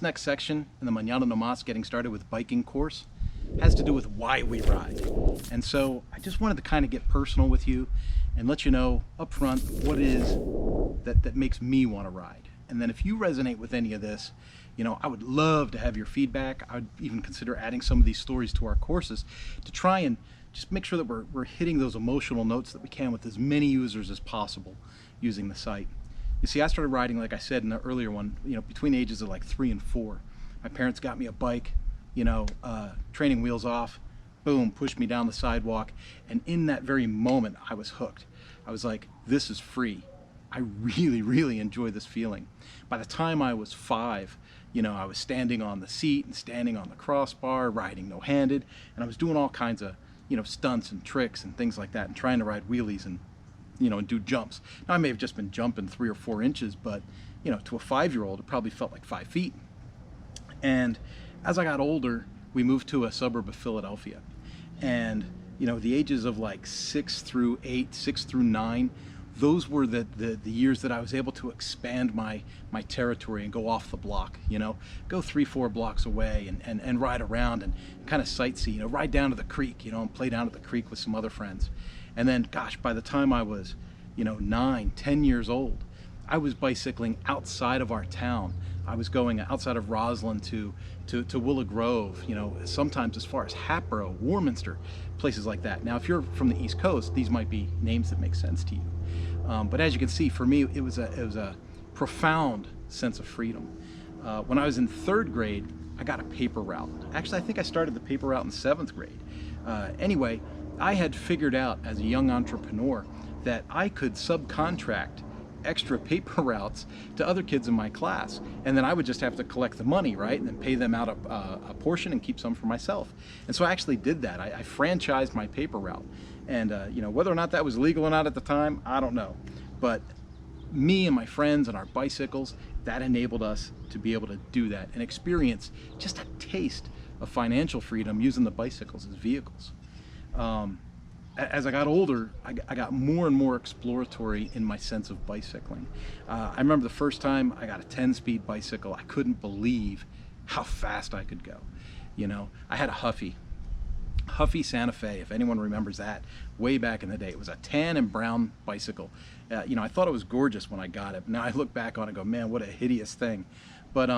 This next section in the Mañana No Mas Getting Started with Biking course has to do with why we ride. And so I just wanted to kind of get personal with you and let you know up front what it is that makes me want to ride. And then if you resonate with any of this, you know, I would love to have your feedback. I would even consider adding some of these stories to our courses to try and just make sure that we're hitting those emotional notes that we can with as many users as possible using the site. You see, I started riding, like I said in the earlier one, you know, between the ages of like 3 and 4. My parents got me a bike, you know, training wheels off, boom, pushed me down the sidewalk. And in that very moment, I was hooked. I was like, this is free. I really, really enjoy this feeling. By the time I was 5, you know, I was standing on the seat and standing on the crossbar, riding no-handed, and I was doing all kinds of, you know, stunts and tricks and things like that, and trying to ride wheelies and, you know, and do jumps. Now I may have just been jumping 3 or 4 inches, but, you know, to a 5-year-old, it probably felt like 5 feet. And as I got older, we moved to a suburb of Philadelphia. And, you know, the ages of like 6 through 8, 6 through 9, those were the years that I was able to expand my territory and go off the block, you know, go 3-4 blocks away and ride around and kind of sightsee, you know, ride down to the creek, you know, and play down at the creek with some other friends. And then, gosh, by the time I was, you know, 9, 10 years old, I was bicycling outside of our town. I was going outside of Roslyn to Willow Grove, you know, sometimes as far as Hatboro, Warminster, places like that. Now, if you're from the East Coast, these might be names that make sense to you. But as you can see, for me, it was a profound sense of freedom. When I was in 3rd grade, I got a paper route. Actually, I think I started the paper route in 7th grade. Anyway, I had figured out as a young entrepreneur that I could subcontract extra paper routes to other kids in my class, and then I would just have to collect the money, right, and then pay them out a portion and keep some for myself. And so I actually did that. I franchised my paper route, and you know, whether or not that was legal or not at the time, I don't know, but me and my friends and our bicycles, that enabled us to be able to do that and experience just a taste of financial freedom using the bicycles as vehicles. As I got older, I got more and more exploratory in my sense of bicycling. I remember the first time I got a 10-speed bicycle, I couldn't believe how fast I could go. You know, I had a Huffy Santa Fe, if anyone remembers that, way back in the day. It was a tan and brown bicycle. You know, I thought it was gorgeous when I got it. Now I look back on it and go, man, what a hideous thing. But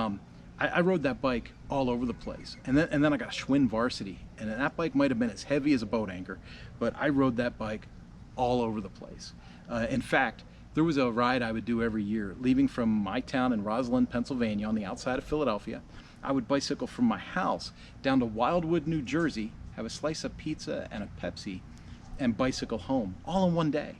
I rode that bike all over the place. And then I got a Schwinn Varsity, and that bike might have been as heavy as a boat anchor, but I rode that bike all over the place. In fact, there was a ride I would do every year, leaving from my town in Roslyn, Pennsylvania, on the outside of Philadelphia. I would bicycle from my house down to Wildwood, New Jersey, have a slice of pizza and a Pepsi, and bicycle home, all in one day,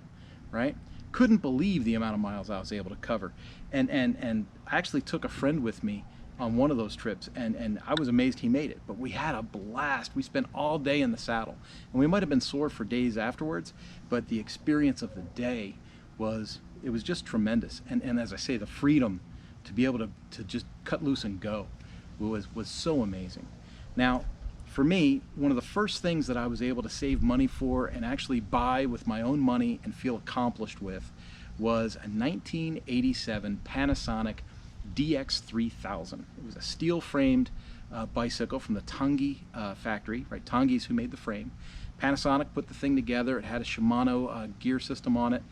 right? Couldn't believe the amount of miles I was able to cover. And I actually took a friend with me on one of those trips, and I was amazed he made it. But we had a blast. We spent all day in the saddle, and we might have been sore for days afterwards, but the experience of the day was just tremendous. And as I say, the freedom to be able to just cut loose and go was so amazing. Now, for me, one of the first things that I was able to save money for and actually buy with my own money and feel accomplished with was a 1987 Panasonic DX3000. It was a steel-framed bicycle from the Tangi factory, right? Tangi's who made the frame. Panasonic put the thing together. It had a Shimano gear system on it,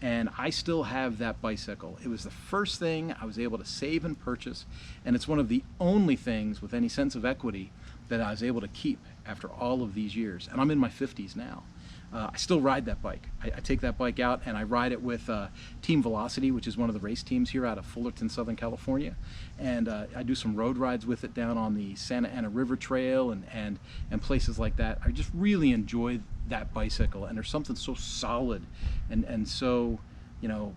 and I still have that bicycle. It was the first thing I was able to save and purchase, and it's one of the only things with any sense of equity that I was able to keep after all of these years. And I'm in my 50s now. I still ride that bike. I take that bike out and I ride it with Team Velocity, which is one of the race teams here out of Fullerton, Southern California. And I do some road rides with it down on the Santa Ana River Trail and places like that. I just really enjoy that bicycle, and there's something so solid and so, you know,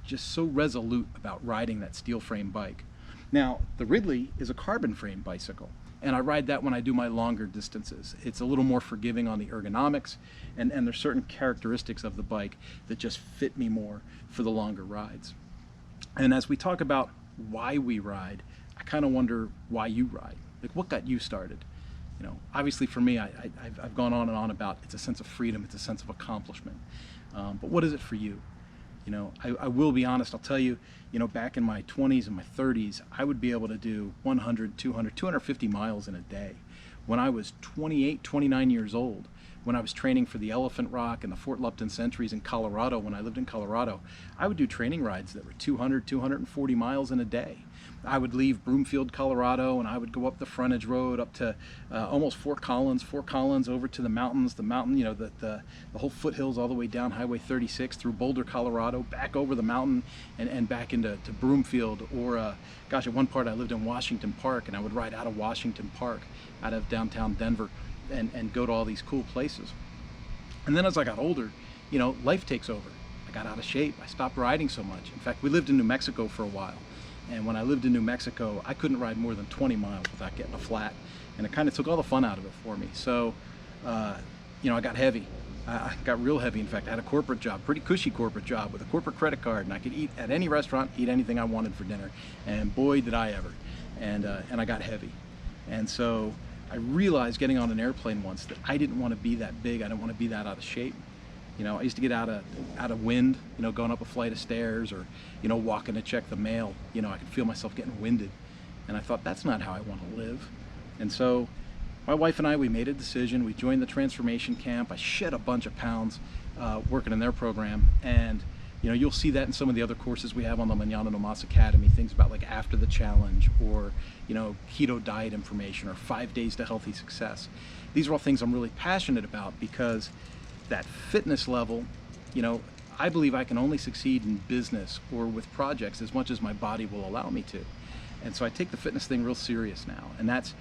just so resolute about riding that steel frame bike. Now, the Ridley is a carbon frame bicycle, and I ride that when I do my longer distances. It's a little more forgiving on the ergonomics, and there's certain characteristics of the bike that just fit me more for the longer rides. And as we talk about why we ride, I kind of wonder why you ride. Like, what got you started? You know, obviously for me, I've gone on and on about it's a sense of freedom, it's a sense of accomplishment. But what is it for you? I will be honest, I'll tell you, back in my 20s and my 30s, I would be able to do 100, 200, 250 miles in a day. When I was 28, 29 years old, when I was training for the Elephant Rock and the Fort Lupton Sentries in Colorado, when I lived in Colorado, I would do training rides that were 200, 240 miles in a day. I would leave Broomfield, Colorado, and I would go up the frontage road up to almost Fort Collins over to the mountains, the whole foothills all the way down Highway 36 through Boulder, Colorado, back over the mountain and back into Broomfield. Or, gosh, at one part I lived in Washington Park, and I would ride out of Washington Park, out of downtown Denver, and go to all these cool places. And then as I got older, life takes over. I got out of shape. I stopped riding so much. In fact, we lived in New Mexico for a while. And when I lived in New Mexico, I couldn't ride more than 20 miles without getting a flat. And it kind of took all the fun out of it for me. So, I got heavy. I got real heavy. In fact, I had a corporate job, pretty cushy corporate job with a corporate credit card. And I could eat at any restaurant, eat anything I wanted for dinner. And boy, did I ever. And I got heavy. And so I realized getting on an airplane once that I didn't want to be that big. I didn't want to be that out of shape. I used to get out of wind, going up a flight of stairs or, walking to check the mail. I could feel myself getting winded. And I thought, that's not how I want to live. And so my wife and I, we made a decision. We joined the transformation camp. I shed a bunch of pounds working in their program. And, you'll see that in some of the other courses we have on the Mañana No Mas Academy, things about like after the challenge or, keto diet information or 5 days to healthy success. These are all things I'm really passionate about because that fitness level, I believe I can only succeed in business or with projects as much as my body will allow me to. And so I take the fitness thing real serious now. And that's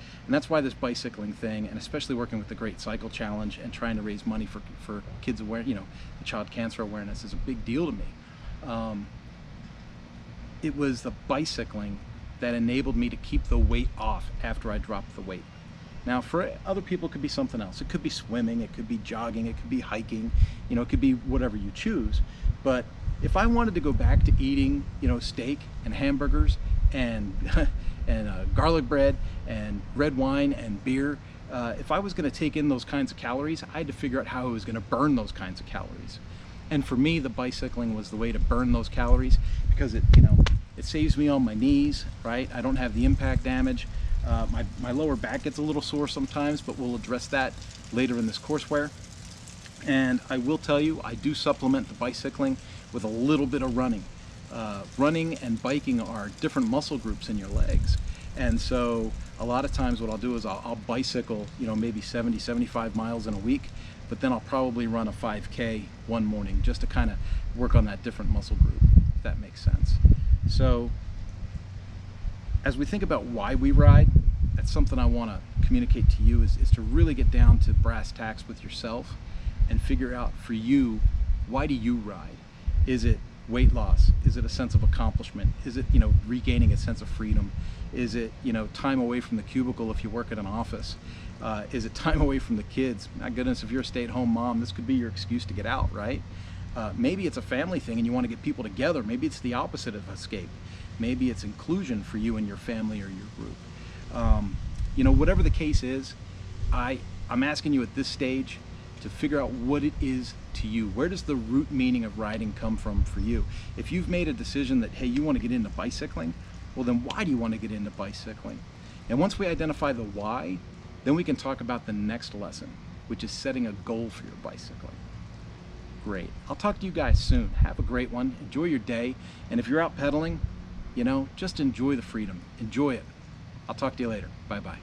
why this bicycling thing, and especially working with the Great Cycle Challenge and trying to raise money for kids aware, the child cancer awareness is a big deal to me. It was the bicycling that enabled me to keep the weight off after I dropped the weight. Now, for other people, it could be something else. It could be swimming, it could be jogging, it could be hiking, it could be whatever you choose. But if I wanted to go back to eating, steak and hamburgers and garlic bread and red wine and beer, if I was going to take in those kinds of calories, I had to figure out how I was going to burn those kinds of calories. And for me, the bicycling was the way to burn those calories because it saves me on my knees, right? I don't have the impact damage. My lower back gets a little sore sometimes, but we'll address that later in this courseware. And I will tell you, I do supplement the bicycling with a little bit of running. Running and biking are different muscle groups in your legs. And so a lot of times what I'll do is I'll bicycle, maybe 70, 75 miles in a week, but then I'll probably run a 5K one morning just to kind of work on that different muscle group, if that makes sense. So as we think about why we ride, that's something I want to communicate to you is to really get down to brass tacks with yourself and figure out for you, why do you ride? Is it weight loss? Is it a sense of accomplishment? Is it, regaining a sense of freedom? Is it, time away from the cubicle if you work at an office? Is it time away from the kids? My goodness, if you're a stay-at-home mom, this could be your excuse to get out, right? Maybe it's a family thing and you want to get people together. Maybe it's the opposite of escape. Maybe it's inclusion for you and your family or your group. Whatever the case is, I'm asking you at this stage to figure out what it is to you. Where does the root meaning of riding come from for you? If you've made a decision that, hey, you want to get into bicycling, well then why do you want to get into bicycling? And once we identify the why, then we can talk about the next lesson, which is setting a goal for your bicycling. Great. I'll talk to you guys soon. Have a great one. Enjoy your day. And if you're out pedaling, just enjoy the freedom. Enjoy it. I'll talk to you later. Bye-bye.